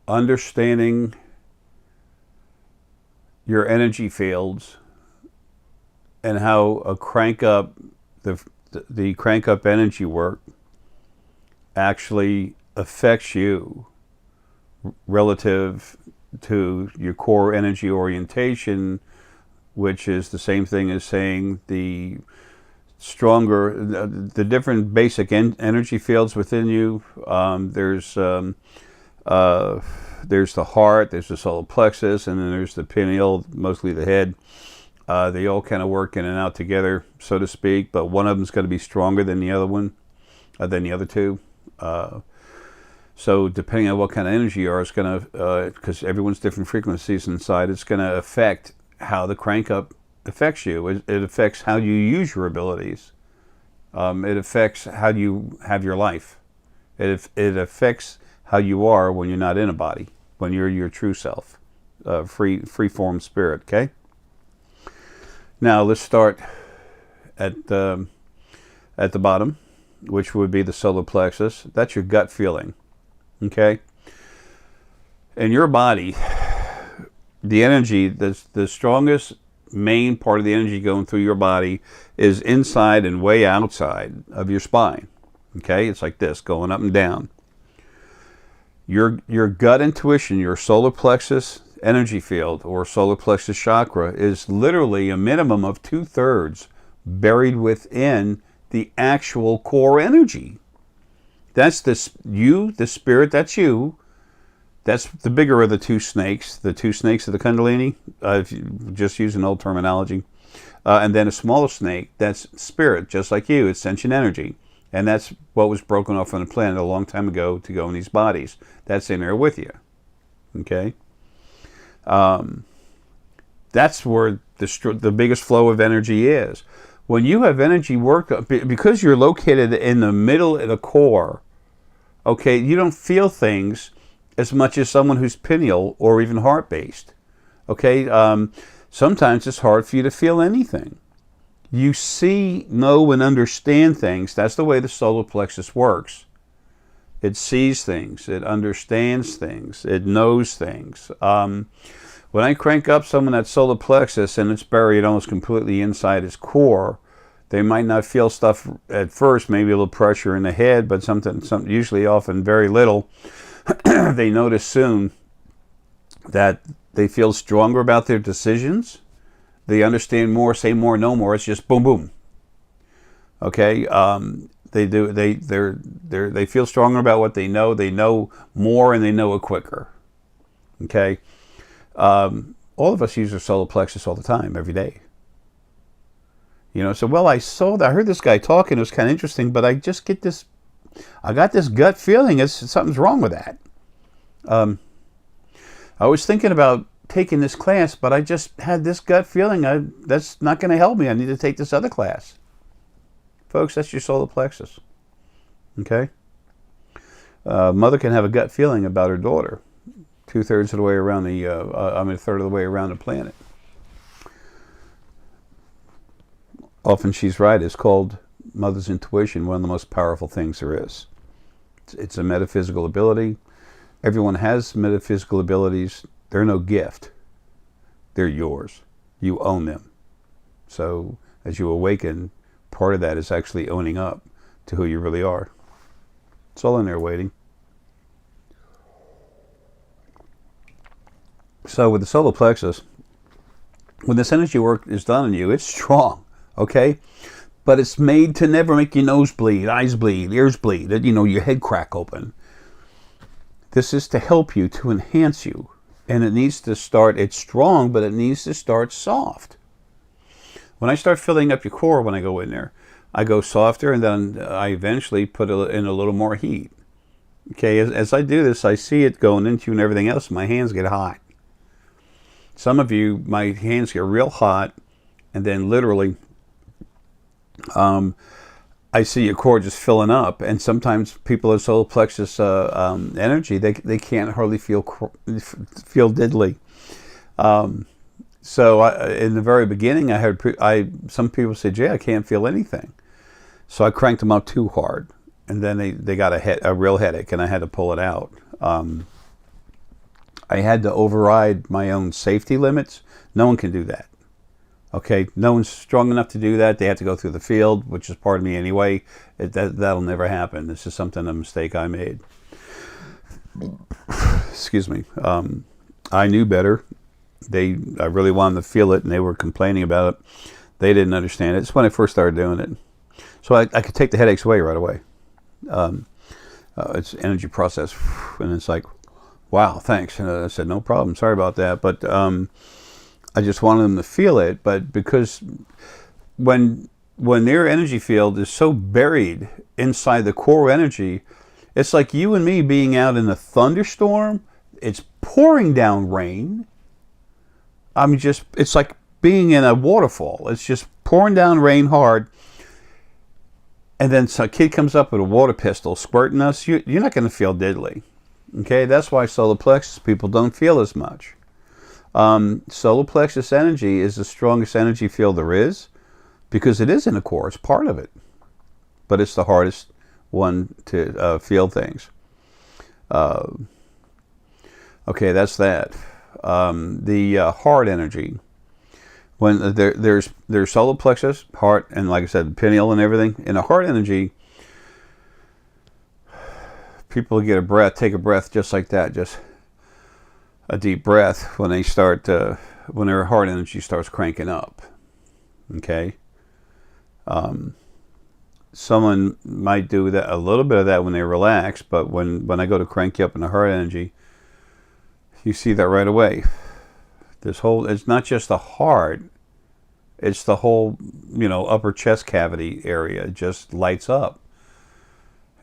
understanding your energy fields and how a crank up, the crank up energy work actually affects you relative to your core energy orientation, which is the same thing as saying the stronger, the different basic energy fields within you. There's the heart, there's the solar plexus, and then there's the pineal, mostly the head. They all kind of work in and out together, so to speak, but one of them's going to be stronger than the other one, than the other two. So depending on what kind of energy you are, it's going to, because everyone's different frequencies inside, it's going to affect how the crank up affects you. It affects how you use your abilities. It affects how you have your life. It affects how you are when you're not in a body, when you're your true self, free form spirit. Okay. Now let's start at the bottom, which would be the solar plexus. That's your gut feeling. Okay. In your body, the energy, the strongest main part of the energy going through your body is inside and way outside of your spine. Okay, it's like this, going up and down. Your gut intuition, your solar plexus energy field or solar plexus chakra is literally a minimum of 2/3 buried within the actual core energy. That's the spirit, that's you. That's the bigger of the two snakes of the Kundalini, if you just use an old terminology. And then a smaller snake, that's spirit, just like you, it's sentient energy. And that's what was broken off on the planet a long time ago to go in these bodies. That's in there with you. Okay? That's where the biggest flow of energy is. When you have energy work, because you're located in the middle of the core, okay, you don't feel things as much as someone who's pineal or even heart-based. Okay, sometimes it's hard for you to feel anything. You see, know, and understand things. That's the way the solar plexus works. It sees things. It understands things. It knows things. When I crank up someone at solar plexus and it's buried almost completely inside its core, they might not feel stuff at first, maybe a little pressure in the head, but something usually often very little. They notice soon that they feel stronger about their decisions. They understand more, say more, know more. It's just boom, boom. Okay, they feel stronger about what they know. They know more and they know it quicker. Okay, all of us use our solar plexus all the time, every day. You know, so well, I heard this guy talking. It was kind of interesting, but I just get this. I got this gut feeling something's wrong with that. I was thinking about taking this class, but I just had this gut feeling that's not going to help me. I need to take this other class. Folks, that's your solar plexus. Okay? Mother can have a gut feeling about her daughter 2/3 of the way around a third of the way around the planet. Often she's right. It's called mother's intuition, one of the most powerful things there is. It's a metaphysical ability. Everyone has metaphysical abilities. They're no gift. They're yours. You own them. So as you awaken, part of that is actually owning up to who you really are. It's all in there waiting. So with the solar plexus, when this energy work is done on you, it's strong, okay? But it's made to never make your nose bleed, eyes bleed, ears bleed, your head crack open. This is to help you, to enhance you. And it needs to start, it's strong, but it needs to start soft. When I start filling up your core when I go in there, I go softer and then I eventually put in a little more heat. Okay, as I do this, I see it going into you and everything else. My hands get hot. Some of you, my hands get real hot, and then literally, I see your core just filling up. And sometimes people with solar plexus energy, they can't hardly feel diddly. So in the very beginning, I heard some people say, "Jay, I can't feel anything." So I cranked them up too hard, and then they got a real headache, and I had to pull it out. I had to override my own safety limits. No one can do that. Okay, no one's strong enough to do that. They have to go through the field, which is part of me anyway. That'll never happen. This is a mistake I made. Excuse me. I knew better. I really wanted to feel it, and they were complaining about it. They didn't understand it. It's when I first started doing it. So I could take the headaches away right away. It's energy process, and it's like, wow, thanks. And I said, no problem. Sorry about that. But I just wanted them to feel it. But because when their energy field is so buried inside the core energy, it's like you and me being out in a thunderstorm. It's pouring down rain. It's like being in a waterfall. It's just pouring down rain hard. And then a kid comes up with a water pistol squirting us. You're not going to feel diddly. Okay, that's why solar plexus people don't feel as much. Solar plexus energy is the strongest energy field there is because it is in the core. It's part of it. But it's the hardest one to feel things. Okay, that's that. The heart energy. When there's solar plexus, heart, and like I said, pineal and everything. In the heart energy, people take a breath just like that, just a deep breath when when their heart energy starts cranking up. Okay. Someone might do that, a little bit of that when they relax, but when I go to crank you up in the heart energy, you see that right away. It's not just the heart, it's the whole, upper chest cavity area. It just lights up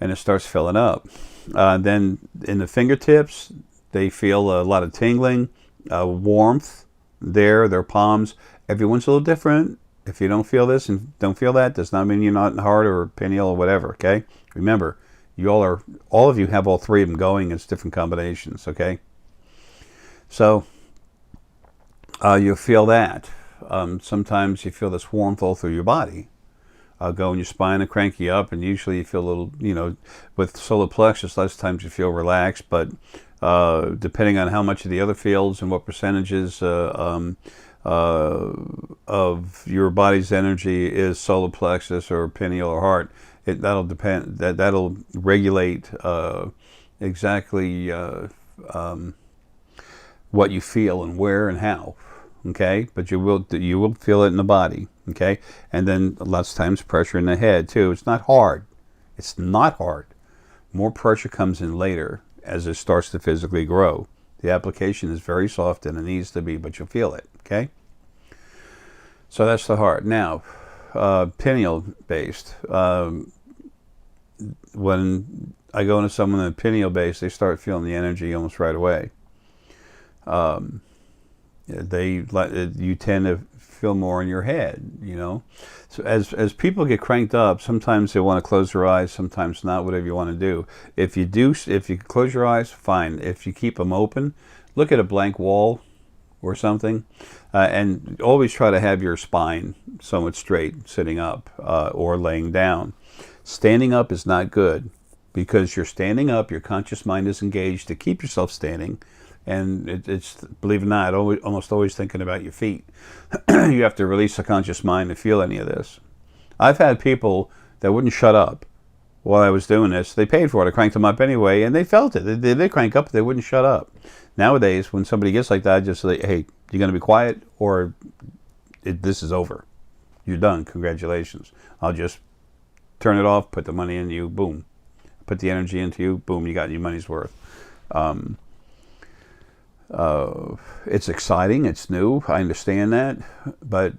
and it starts filling up. Then in the fingertips, they feel a lot of tingling, warmth their palms. Everyone's a little different. If you don't feel this and don't feel that, does not mean you're not in heart or pineal or whatever, okay? Remember, all of you have all three of them going. It's different combinations, okay? So you'll feel that. Sometimes you feel this warmth all through your body. I'll go in your spine and crank you up, and usually you feel a little, with solar plexus, lots of times you feel relaxed, but depending on how much of the other fields and what percentages of your body's energy is solar plexus or pineal or heart, that'll depend. That'll regulate exactly what you feel and where and how. Okay, but you will feel it in the body. Okay, and then lots of times pressure in the head too. It's not hard. It's not hard. More pressure comes in later as it starts to physically grow. The application is very soft and it needs to be, but you'll feel it. Okay. So that's the heart. Now, pineal based. When I go into someone in pineal based, they start feeling the energy almost right away. You tend to feel more in your head, So as people get cranked up, sometimes they want to close their eyes, sometimes not, whatever you want to do. If you close your eyes, fine. If you keep them open, look at a blank wall or something, and always try to have your spine somewhat straight, sitting up or laying down. Standing up is not good because you're standing up, your conscious mind is engaged to keep yourself standing. And it's, believe it or not, almost always thinking about your feet. You have to release the conscious mind to feel any of this. I've had people that wouldn't shut up while I was doing this. They paid for it. I cranked them up anyway, and they felt it. They did crank up, but they wouldn't shut up. Nowadays, when somebody gets like that, I just say, hey, you going to be quiet or this is over. You're done. Congratulations. I'll just turn it off, put the money in you, boom. Put the energy into you, boom, you got your money's worth. It's exciting, it's new, I understand that, but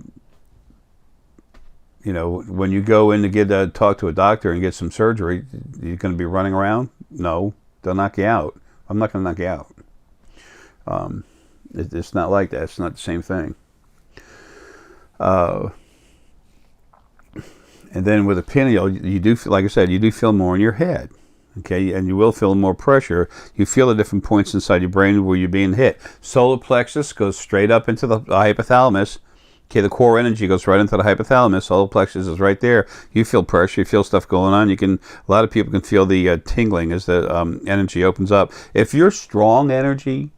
when you go in to talk to a doctor and get some surgery, you're going to be running around? No, they'll knock you out. I'm not going to knock you out. It's not like that. It's not the same thing. And then with a pineal, you do, like I said, you do feel more in your head. Okay, and you will feel more pressure. You feel the different points inside your brain where you're being hit. Solar plexus goes straight up into the hypothalamus. Okay, the core energy goes right into the hypothalamus. Solar plexus is right there. You feel pressure. You feel stuff going on. A lot of people can feel the tingling as the energy opens up. If you're strong energy,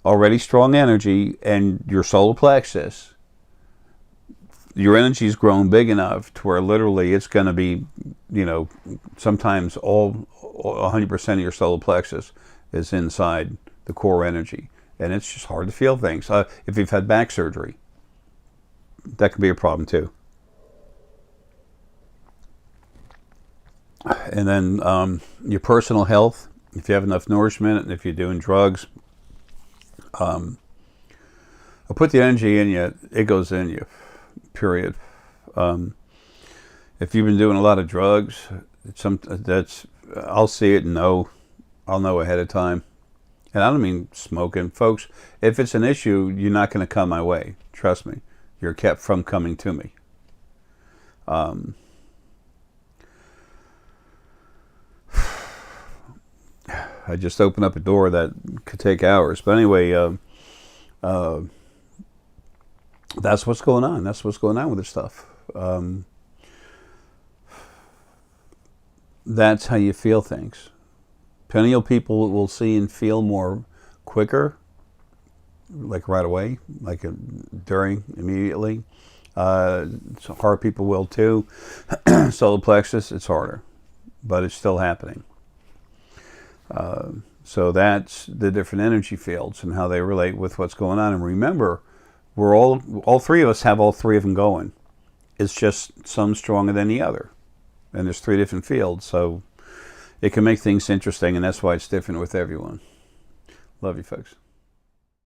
already strong energy, and your solar plexus, your energy's grown big enough to where literally it's going to be, sometimes all 100% of your solar plexus is inside the core energy. And it's just hard to feel things. If you've had back surgery, that can be a problem too. And then your personal health, if you have enough nourishment, and if you're doing drugs, I put the energy in you, it goes in you, period. If you've been doing a lot of drugs, I'll see it and know. I'll know ahead of time. And I don't mean smoking. Folks, if it's an issue, you're not going to come my way. Trust me. You're kept from coming to me. I just opened up a door that could take hours. But anyway, that's what's going on. That's what's going on with this stuff. That's how you feel things. Pineal people will see and feel more quicker, like right away, like during, immediately. Heart people will too. Solar plexus, it's harder, but it's still happening. So that's the different energy fields and how they relate with what's going on. And remember, we're all three of us have all three of them going. It's just some stronger than the other. And there's 3 different fields, so it can make things interesting, and that's why it's different with everyone. Love you, folks.